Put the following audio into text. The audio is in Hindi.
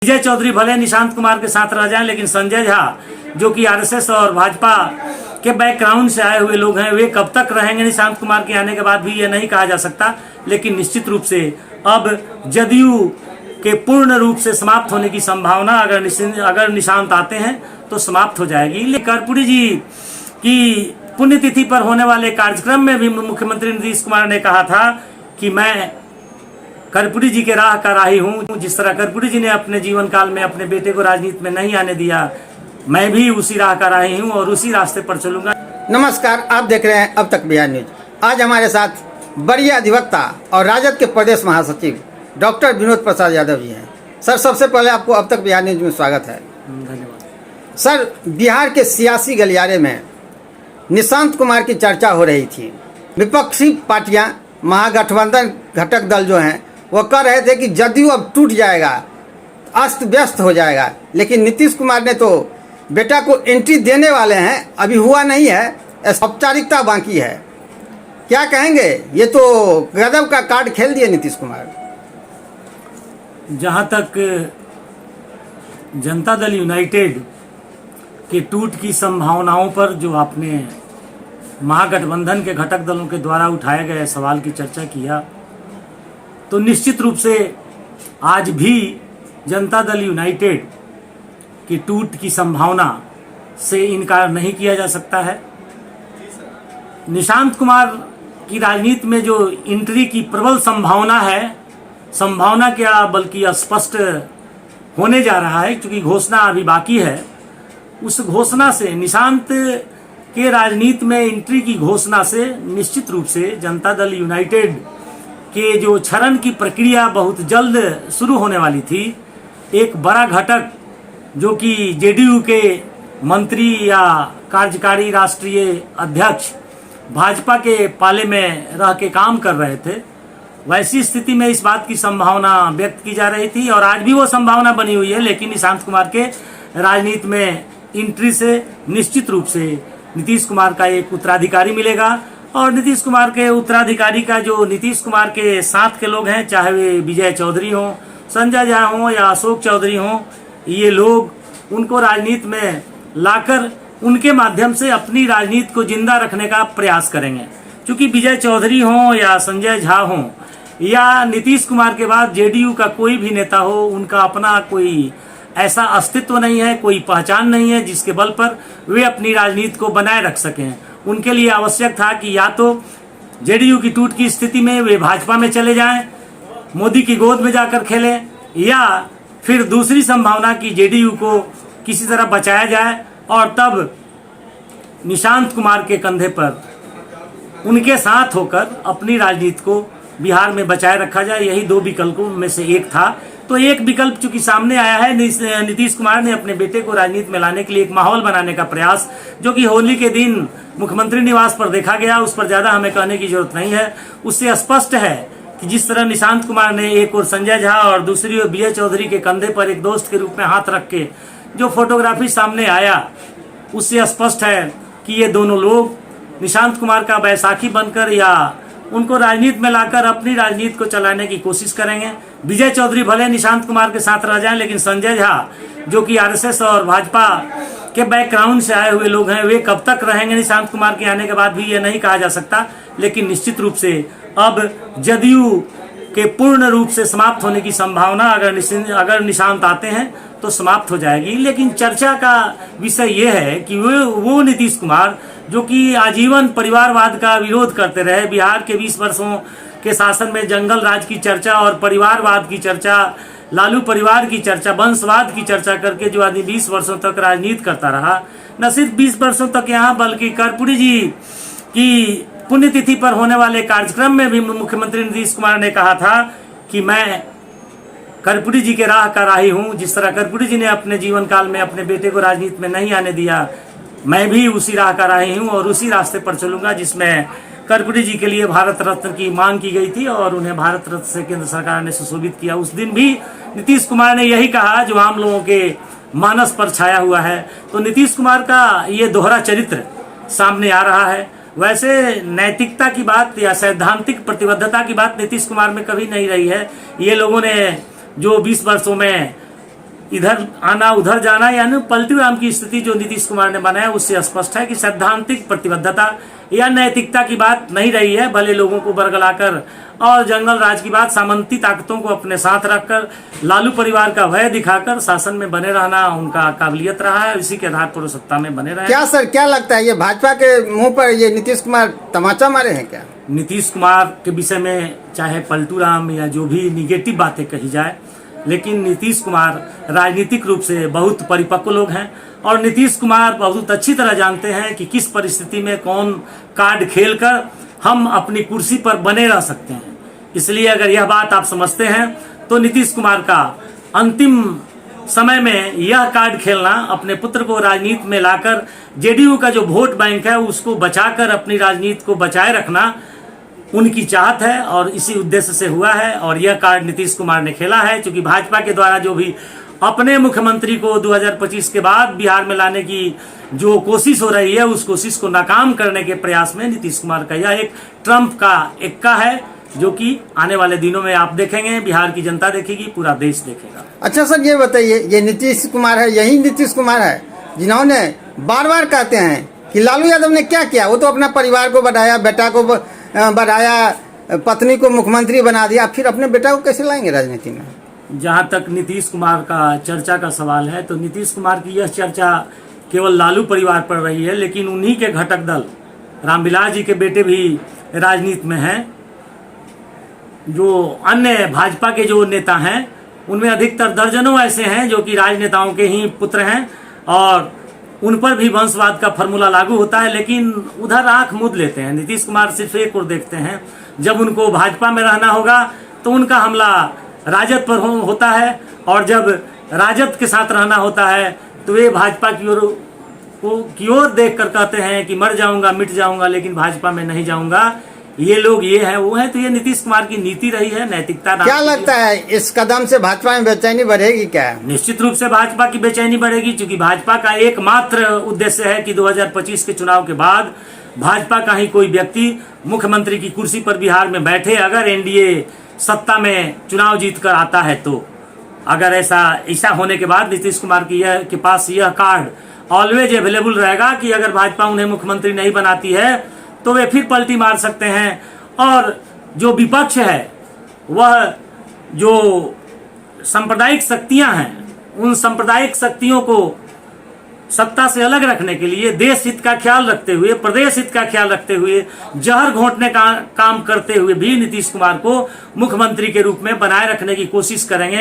विजय चौधरी भले निशांत कुमार के साथ रह जाएं, लेकिन संजय झा जो कि आरएसएस और भाजपा के बैकग्राउंड से आए हुए लोग हैं, वे कब तक रहेंगे निशांत कुमार के आने के बाद भी ये नहीं कहा जा सकता। लेकिन निश्चित रूप से अब जदयू के पूर्ण रूप से समाप्त होने की संभावना अगर निशांत आते हैं तो समाप्त हो जाएगी। लेकिन कर्पूरी जी की पुण्यतिथि पर होने वाले कार्यक्रम में भी मुख्यमंत्री नीतीश कुमार ने कहा था कि मैं कर्पूरी जी के राह का राही हूँ। जिस तरह कर्पूरी जी ने अपने जीवन काल में अपने बेटे को राजनीति में नहीं आने दिया, मैं भी उसी राह का राही हूँ और उसी रास्ते पर चलूंगा। नमस्कार, आप देख रहे हैं अब तक बिहार न्यूज। आज हमारे साथ वरीय अधिवक्ता और राजद के प्रदेश महासचिव डॉक्टर विनोद प्रसाद यादव जी हैं। सर, सबसे पहले आपको अब तक बिहार न्यूज में स्वागत है। धन्यवाद। सर, बिहार के सियासी गलियारे में निशांत कुमार की चर्चा हो रही थी। विपक्षी पार्टियां, महागठबंधन घटक दल जो हैं, वो कह रहे थे कि जदयू अब टूट जाएगा, अस्त व्यस्त हो जाएगा। लेकिन नीतीश कुमार ने तो बेटा को एंट्री देने वाले हैं, अभी हुआ नहीं है, औपचारिकता बाकी है। क्या कहेंगे? ये तो गजब का कार्ड खेल दिए नीतीश कुमार। जहां तक जनता दल यूनाइटेड के टूट की संभावनाओं पर जो आपने महागठबंधन के घटक दलों के द्वारा उठाए गए सवाल की चर्चा किया, तो निश्चित रूप से आज भी जनता दल यूनाइटेड की टूट की संभावना से इनकार नहीं किया जा सकता है। निशांत कुमार की राजनीति में जो एंट्री की प्रबल संभावना है, संभावना क्या बल्कि स्पष्ट होने जा रहा है, क्योंकि घोषणा अभी बाकी है। उस घोषणा से, निशांत के राजनीति में एंट्री की घोषणा से निश्चित रूप से जनता दल यूनाइटेड के जो क्षरण की प्रक्रिया बहुत जल्द शुरू होने वाली थी, एक बड़ा घटक जो कि जेडीयू के मंत्री या कार्यकारी राष्ट्रीय अध्यक्ष भाजपा के पाले में रह के काम कर रहे थे, वैसी स्थिति में इस बात की संभावना व्यक्त की जा रही थी और आज भी वो संभावना बनी हुई है। लेकिन निशांत कुमार के राजनीति में एंट्री से निश्चित रूप से नीतीश कुमार का एक उत्तराधिकारी मिलेगा और नीतीश कुमार के उत्तराधिकारी का जो नीतीश कुमार के साथ के लोग हैं, चाहे वे विजय चौधरी हों, संजय झा हों या अशोक चौधरी हों, ये लोग उनको राजनीति में लाकर उनके माध्यम से अपनी राजनीति को जिंदा रखने का प्रयास करेंगे। क्योंकि विजय चौधरी हों या संजय झा हों या नीतीश कुमार के बाद जेडीयू का कोई भी नेता हो, उनका अपना कोई ऐसा अस्तित्व नहीं है, कोई पहचान नहीं है जिसके बल पर वे अपनी राजनीति को बनाए रख सकें। उनके लिए आवश्यक था कि या तो जेडीयू की टूट की स्थिति में वे भाजपा में चले जाएं, मोदी की गोद में जाकर खेलें, या फिर दूसरी संभावना कि जेडीयू को किसी तरह बचाया जाए और तब निशांत कुमार के कंधे पर उनके साथ होकर अपनी राजनीति को बिहार में बचाए रखा जाए। यही दो विकल्पों में से एक था। तो एक विकल्प चूंकि सामने आया है, नीतीश कुमार ने अपने बेटे को राजनीति में लाने के लिए एक माहौल बनाने का प्रयास, जो कि होली के दिन मुख्यमंत्री निवास पर देखा गया, उस पर ज्यादा हमें कहने की जरूरत नहीं है। उससे स्पष्ट है कि जिस तरह निशांत कुमार ने एक और संजय झा और दूसरी ओर विजय चौधरी के कंधे पर एक दोस्त के रूप में हाथ रख के जो फोटोग्राफी सामने आया, उससे स्पष्ट है कि ये दोनों लोग निशांत कुमार का बैसाखी बनकर या उनको राजनीति में लाकर अपनी राजनीति को चलाने की कोशिश करेंगे। विजय चौधरी भले निशांत कुमार के साथ रह जाएं, लेकिन संजय झा जो कि आरएसएस और भाजपा के बैकग्राउंड से आए हुए लोग हैं, वे कब तक रहेंगे निशांत कुमार के आने के बाद भी ये नहीं कहा जा सकता। लेकिन निश्चित रूप से अब जदयू के पूर्ण रूप से समाप्त होने की संभावना अगर निशांत आते हैं तो समाप्त हो जाएगी। लेकिन चर्चा का विषय ये है कि वो नीतीश कुमार जो कि आजीवन परिवारवाद का विरोध करते रहे, बिहार के 20 वर्षों के शासन में जंगल राज की चर्चा और परिवारवाद की चर्चा, लालू परिवार की चर्चा, वंशवाद की चर्चा करके जो आदमी 20 वर्षों तक राजनीति करता रहा, न सिर्फ 20 वर्षों तक यहाँ बल्कि कर्पूरी जी की पुण्यतिथि पर होने वाले कार्यक्रम में भी मुख्यमंत्री नीतीश कुमार ने कहा था कि मैं कर्पूरी जी के राह का राही हूँ। जिस तरह कर्पूरी जी ने अपने जीवन काल में अपने बेटे को राजनीति में नहीं आने दिया, मैं भी उसी राह का राही हूँ और उसी रास्ते पर चलूंगा, जिसमें कर्पूरी जी के लिए भारत रत्न की मांग की गई थी और उन्हें भारत रत्न से केंद्र सरकार ने सुशोभित किया। उस दिन भी नीतीश कुमार ने यही कहा जो आम लोगों के मानस पर छाया हुआ है। तो नीतीश कुमार का ये दोहरा चरित्र सामने आ रहा है। वैसे नैतिकता की बात या सैद्धांतिक प्रतिबद्धता की बात नीतीश कुमार में कभी नहीं रही है। ये लोगों ने जो 20 वर्षों में इधर आना उधर जाना, यानी पलटू राम की स्थिति जो नीतीश कुमार ने बनाया उससे स्पष्ट है कि सैद्धांतिक प्रतिबद्धता या नैतिकता की बात नहीं रही है। भले लोगों को बरगलाकर और जंगल राज की बात सामंती ताकतों को अपने साथ रखकर लालू परिवार का भय दिखाकर शासन में बने रहना उनका काबिलियत रहा है, इसी के आधार पर सत्ता में बने रहे। क्या सर, क्या लगता है ये भाजपा के मुंह पर ये नीतीश कुमार तमाचा मारे हैं क्या? नीतीश कुमार के विषय में चाहे पलटू राम या जो भी निगेटिव बातें कही जाए, लेकिन नीतीश कुमार राजनीतिक रूप से बहुत परिपक्व लोग हैं और नीतीश कुमार बहुत अच्छी तरह जानते हैं कि किस परिस्थिति में कौन कार्ड खेलकर हम अपनी कुर्सी पर बने रह सकते हैं। इसलिए अगर यह बात आप समझते हैं तो नीतीश कुमार का अंतिम समय में यह कार्ड खेलना, अपने पुत्र को राजनीति में लाकर जेडीयू का जो वोट बैंक है उसको बचाकर अपनी राजनीति को बचाए रखना उनकी चाहत है और इसी उद्देश्य से हुआ है। और यह कार्ड नीतीश कुमार ने खेला है, क्योंकि भाजपा के द्वारा जो भी अपने मुख्यमंत्री को 2025 के बाद बिहार में लाने की जो कोशिश हो रही है उस कोशिश को नाकाम करने के प्रयास में नीतीश कुमार का यह एक ट्रम्प का एक्का है, जो कि आने वाले दिनों में आप देखेंगे, बिहार की जनता देखेगी, पूरा देश देखेगा। अच्छा सर, ये बताइए, ये नीतीश कुमार है, यही नीतीश कुमार है जिन्होंने बार बार कहते हैं कि लालू यादव ने क्या किया? वो तो अपना परिवार को बढ़ाया, बेटा को बढ़ाया, पत्नी को मुख्यमंत्री बना दिया, फिर अपने बेटा को कैसे लाएंगे राजनीति में? जहाँ तक नीतीश कुमार का चर्चा का सवाल है तो नीतीश कुमार की यह चर्चा केवल लालू परिवार पर रही है, लेकिन उन्हीं के घटक दल रामविलास जी के बेटे भी राजनीति में हैं। जो अन्य भाजपा के जो नेता हैं उनमें अधिकतर दर्जनों ऐसे हैं जो कि राजनेताओं के ही पुत्र हैं और उन पर भी वंशवाद का फॉर्मूला लागू होता है, लेकिन उधर आंख मूंद लेते हैं। नीतीश कुमार सिर्फ एक और देखते हैं, जब उनको भाजपा में रहना होगा तो उनका हमला राजद पर होता है और जब राजद के साथ रहना होता है तो वे भाजपा की ओर देख कर कहते हैं कि मर जाऊंगा मिट जाऊंगा लेकिन भाजपा में नहीं जाऊंगा। ये लोग ये है वो है, तो ये नीतीश कुमार की नीति रही है, नैतिकता। क्या लगता है इस कदम से भाजपा में बेचैनी बढ़ेगी क्या? निश्चित रूप से भाजपा की बेचैनी बढ़ेगी, क्योंकि भाजपा का एकमात्र उद्देश्य है कि 2025 के चुनाव के बाद भाजपा का ही कोई व्यक्ति मुख्यमंत्री की कुर्सी पर बिहार में बैठे, अगर एनडीए सत्ता में चुनाव जीत कर आता है तो। अगर ऐसा होने के बाद नीतीश कुमार के पास यह कार्ड ऑलवेज अवेलेबल रहेगा कि अगर भाजपा उन्हें मुख्यमंत्री नहीं बनाती है तो वे फिर पलटी मार सकते हैं। और जो विपक्ष है वह जो सांप्रदायिक शक्तियां हैं, उन सांप्रदायिक शक्तियों को सत्ता से अलग रखने के लिए देश हित का ख्याल रखते हुए, प्रदेश हित का ख्याल रखते हुए, जहर घोंटने का काम करते हुए भी नीतीश कुमार को मुख्यमंत्री के रूप में बनाए रखने की कोशिश करेंगे।